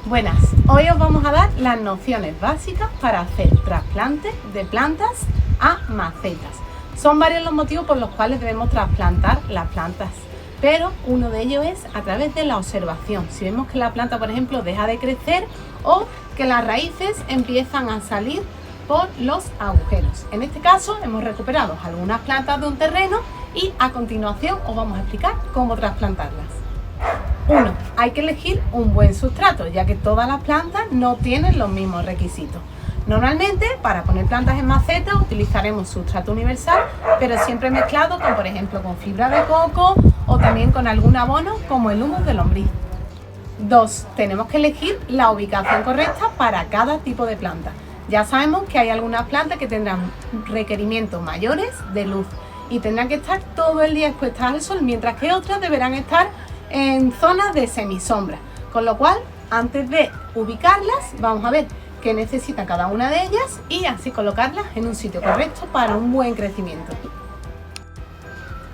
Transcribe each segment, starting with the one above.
Buenas, hoy os vamos a dar las nociones básicas para hacer trasplantes de plantas a macetas. Son varios los motivos por los cuales debemos trasplantar las plantas, pero uno de ellos es a través de la observación. Si vemos que la planta, por ejemplo, deja de crecer o que las raíces empiezan a salir por los agujeros. En este caso hemos recuperado algunas plantas de un terreno y a continuación os vamos a explicar cómo trasplantarlas. 1. Hay que elegir un buen sustrato, ya que todas las plantas no tienen los mismos requisitos. Normalmente, para poner plantas en macetas utilizaremos sustrato universal, pero siempre mezclado con, por ejemplo, con fibra de coco o también con algún abono como el humus de lombriz. 2. Tenemos que elegir la ubicación correcta para cada tipo de planta. Ya sabemos que hay algunas plantas que tendrán requerimientos mayores de luz y tendrán que estar todo el día expuestas al sol, mientras que otras deberán estar en zonas de semisombra, con lo cual antes de ubicarlas vamos a ver qué necesita cada una de ellas y así colocarlas en un sitio correcto para un buen crecimiento.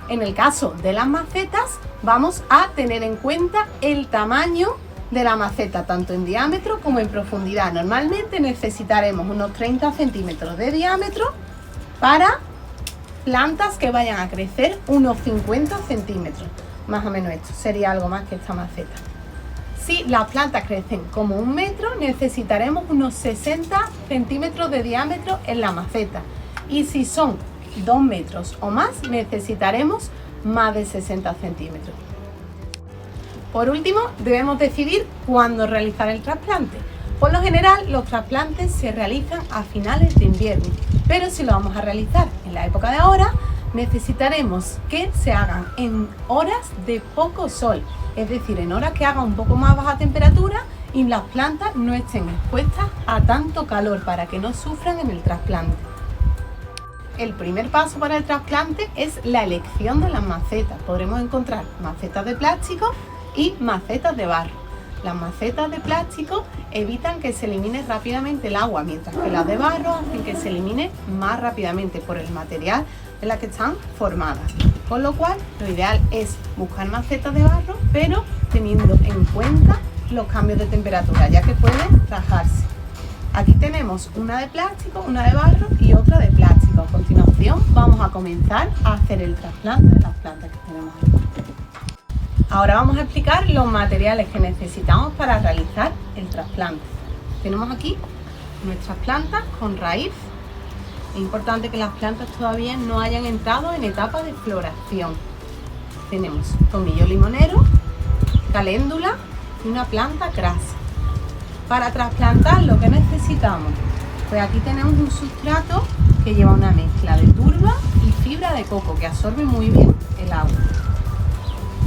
En el caso de las macetas vamos a tener en cuenta el tamaño de la maceta, tanto en diámetro como en profundidad. Normalmente necesitaremos unos 30 centímetros de diámetro para plantas que vayan a crecer unos 50 centímetros. Más o menos esto sería algo más que esta maceta. Si las plantas crecen como 1 metro, necesitaremos unos 60 centímetros de diámetro en la maceta. Y si son 2 metros o más, necesitaremos más de 60 centímetros. Por último, debemos decidir cuándo realizar el trasplante. Por lo general, los trasplantes se realizan a finales de invierno, pero si lo vamos a realizar en la época de ahora, necesitaremos que se hagan en horas de poco sol, es decir, en horas que haga un poco más baja temperatura y las plantas no estén expuestas a tanto calor para que no sufran en el trasplante. El primer paso para el trasplante es la elección de las macetas. Podremos encontrar macetas de plástico y macetas de barro. Las macetas de plástico evitan que se elimine rápidamente el agua, mientras que las de barro hacen que se elimine más rápidamente por el material en la que están formadas. Con lo cual, lo ideal es buscar macetas de barro, pero teniendo en cuenta los cambios de temperatura, ya que pueden rajarse. Aquí tenemos una de plástico, una de barro y otra de plástico. A continuación, vamos a comenzar a hacer el trasplante de las plantas que tenemos aquí. Ahora vamos a explicar los materiales que necesitamos para realizar el trasplante. Tenemos aquí nuestras plantas con raíz. Es importante que las plantas todavía no hayan entrado en etapa de floración. Tenemos tomillo limonero, caléndula y una planta crasa. Para trasplantar lo que necesitamos, pues aquí tenemos un sustrato que lleva una mezcla de turba y fibra de coco que absorbe muy bien el agua.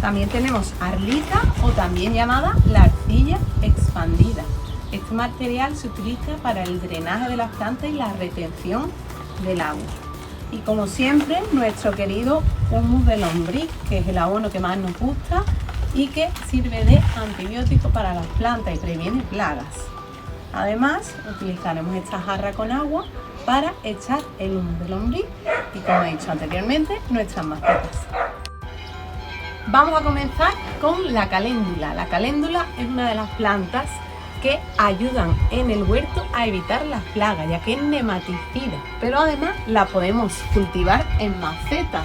También tenemos arlita, o también llamada la arcilla expandida. Este material se utiliza para el drenaje de las plantas y la retención del agua. Y como siempre, nuestro querido humus de lombriz, que es el abono que más nos gusta y que sirve de antibiótico para las plantas y previene plagas. Además, utilizaremos esta jarra con agua para echar el humus de lombriz y, como he dicho anteriormente, nuestras macetas. Vamos a comenzar con la caléndula. La caléndula es una de las plantas que ayudan en el huerto a evitar las plagas, ya que es nematicida, pero además la podemos cultivar en macetas,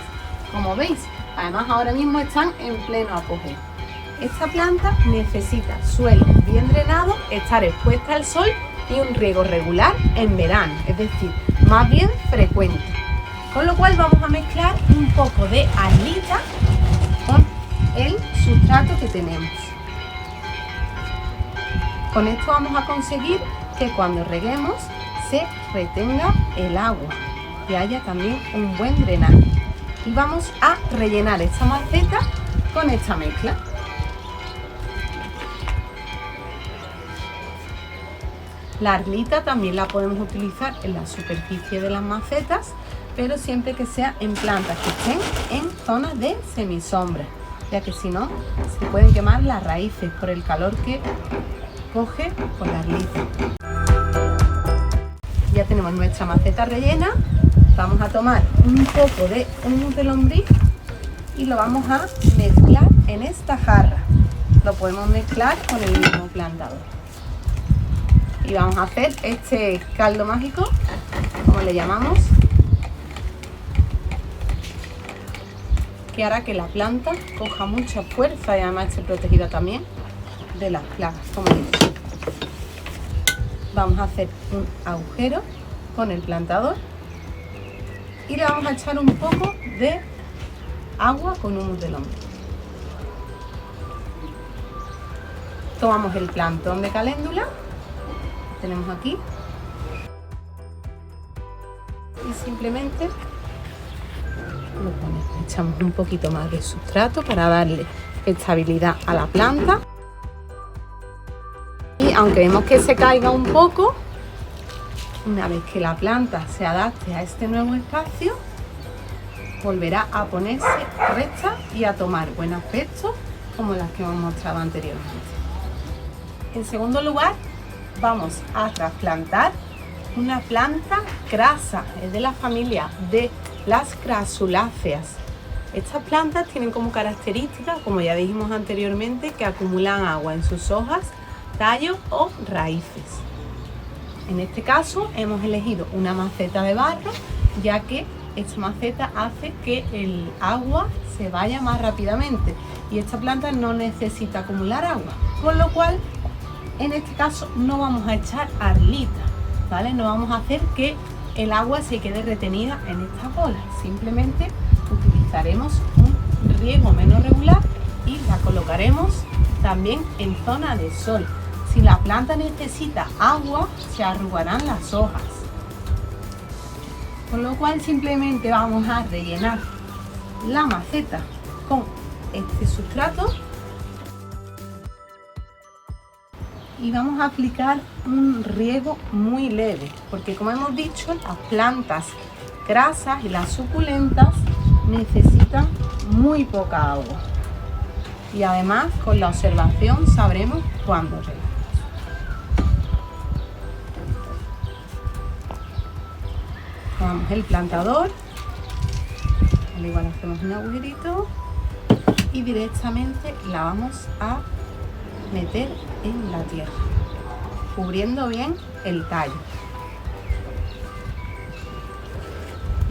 como veis. Además, ahora mismo están en pleno apogeo. Esta planta necesita suelo bien drenado, estar expuesta al sol y un riego regular en verano, es decir, más bien frecuente. Con lo cual vamos a mezclar un poco de arlita con el sustrato que tenemos. Con esto vamos a conseguir que cuando reguemos se retenga el agua y haya también un buen drenaje. Y vamos a rellenar esta maceta con esta mezcla. La arlita también la podemos utilizar en la superficie de las macetas, pero siempre que sea en plantas que estén en zonas de semisombra, ya que si no se pueden quemar las raíces por el calor que coge con la arlita. Ya tenemos nuestra maceta rellena. Vamos a tomar un poco de humus de lombriz y lo vamos a mezclar en esta jarra. Lo podemos mezclar con el mismo plantador. Y vamos a hacer este caldo mágico, como le llamamos, que hará que la planta coja mucha fuerza y además esté protegida también de las plagas, como he dicho. Vamos a hacer un agujero con el plantador y le vamos a echar un poco de agua con humus de lombriz. Tomamos el plantón de caléndula, tenemos aquí, y simplemente lo ponemos. Echamos un poquito más de sustrato para darle estabilidad a la planta. Y aunque vemos que se caiga un poco, una vez que la planta se adapte a este nuevo espacio, volverá a ponerse recta y a tomar buen aspecto, como las que hemos mostrado anteriormente. En segundo lugar, vamos a trasplantar una planta crasa, es de la familia de las crasuláceas. Estas plantas tienen como característica, como ya dijimos anteriormente, que acumulan agua en sus hojas, tallos o raíces. En este caso hemos elegido una maceta de barro, ya que esta maceta hace que el agua se vaya más rápidamente y esta planta no necesita acumular agua, con lo cual en este caso no vamos a echar arlita, ¿vale? No vamos a hacer que el agua se quede retenida en estas bolas, simplemente utilizaremos un riego menos regular y la colocaremos también en zona de sol. Si la planta necesita agua, se arrugarán las hojas, con lo cual simplemente vamos a rellenar la maceta con este sustrato y vamos a aplicar un riego muy leve, porque como hemos dicho, las plantas grasas y las suculentas necesitan muy poca agua y además con la observación sabremos cuándo regar. Tomamos el plantador, al igual hacemos un agujerito y directamente la vamos a meter en la tierra, cubriendo bien el tallo.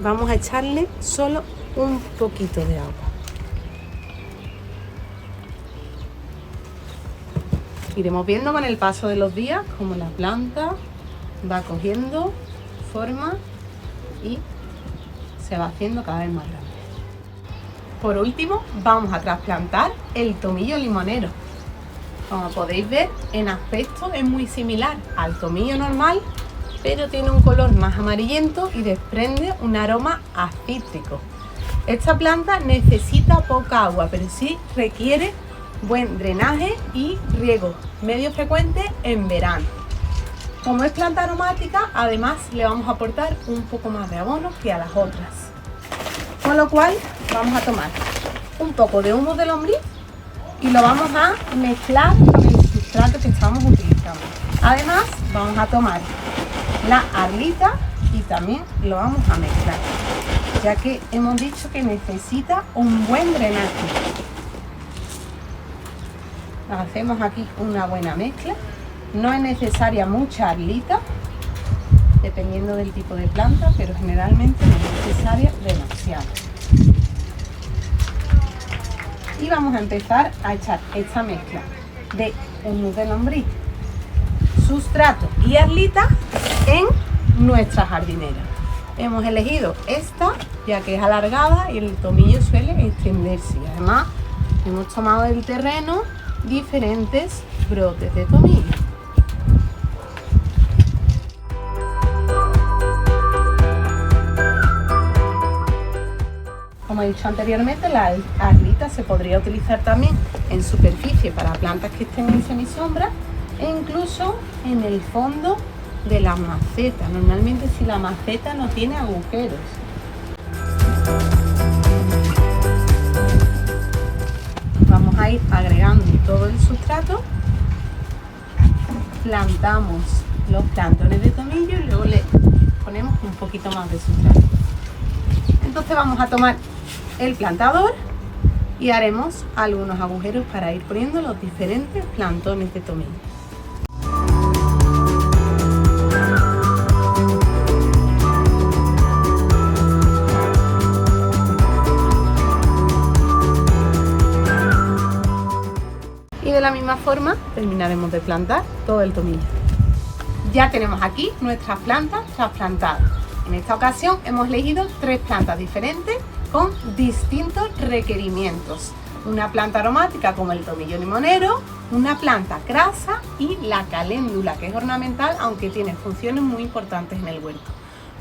Vamos a echarle solo un poquito de agua. Iremos viendo con el paso de los días cómo la planta va cogiendo forma y se va haciendo cada vez más grande. Por último, vamos a trasplantar el tomillo limonero. Como podéis ver, en aspecto es muy similar al tomillo normal, pero tiene un color más amarillento y desprende un aroma a cítrico. Esta planta necesita poca agua, pero sí requiere buen drenaje y riego medio frecuente en verano. Como es planta aromática, además le vamos a aportar un poco más de abono que a las otras. Con lo cual vamos a tomar un poco de humus de lombriz y lo vamos a mezclar con el sustrato que estamos utilizando. Además vamos a tomar la arlita y también lo vamos a mezclar, ya que hemos dicho que necesita un buen drenaje. Hacemos aquí una buena mezcla. No es necesaria mucha arlita, dependiendo del tipo de planta, pero generalmente no es necesaria demasiado. Y vamos a empezar a echar esta mezcla de humus de lombriz, sustrato y arlita en nuestra jardinera. Hemos elegido esta ya que es alargada y el tomillo suele extenderse. Y además hemos tomado del terreno diferentes brotes de tomillo. Como he dicho anteriormente, la arlita se podría utilizar también en superficie para plantas que estén en semisombra e incluso en el fondo de la maceta, normalmente si la maceta no tiene agujeros. Vamos a ir agregando todo el sustrato, plantamos los plantones de tomillo y luego le ponemos un poquito más de sustrato. Entonces vamos a tomar el plantador y haremos algunos agujeros para ir poniendo los diferentes plantones de tomillo. de la misma forma terminaremos de plantar todo el tomillo. Ya tenemos aquí nuestras plantas trasplantadas. En esta ocasión hemos elegido 3 plantas diferentes con distintos requerimientos. Una planta aromática como el tomillo limonero, una planta crasa y la caléndula, que es ornamental aunque tiene funciones muy importantes en el huerto.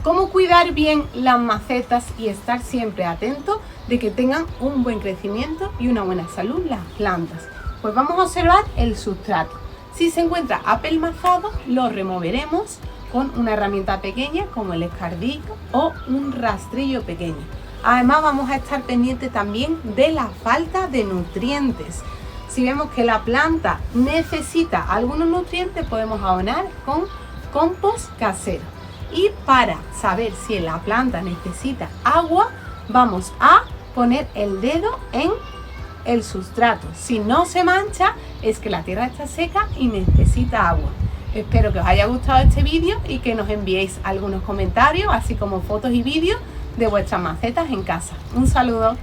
¿Cómo cuidar bien las macetas y estar siempre atento de que tengan un buen crecimiento y una buena salud las plantas? Pues vamos a observar el sustrato. Si se encuentra apelmazado, lo removeremos con una herramienta pequeña como el escardillo o un rastrillo pequeño. Además vamos a estar pendientes también de la falta de nutrientes. Si vemos que la planta necesita algunos nutrientes, podemos abonar con compost casero. Y para saber si la planta necesita agua, vamos a poner el dedo en el sustrato. Si no se mancha, es que la tierra está seca y necesita agua. Espero que os haya gustado este vídeo y que nos enviéis algunos comentarios, así como fotos y vídeos de vuestras macetas en casa. Un saludo.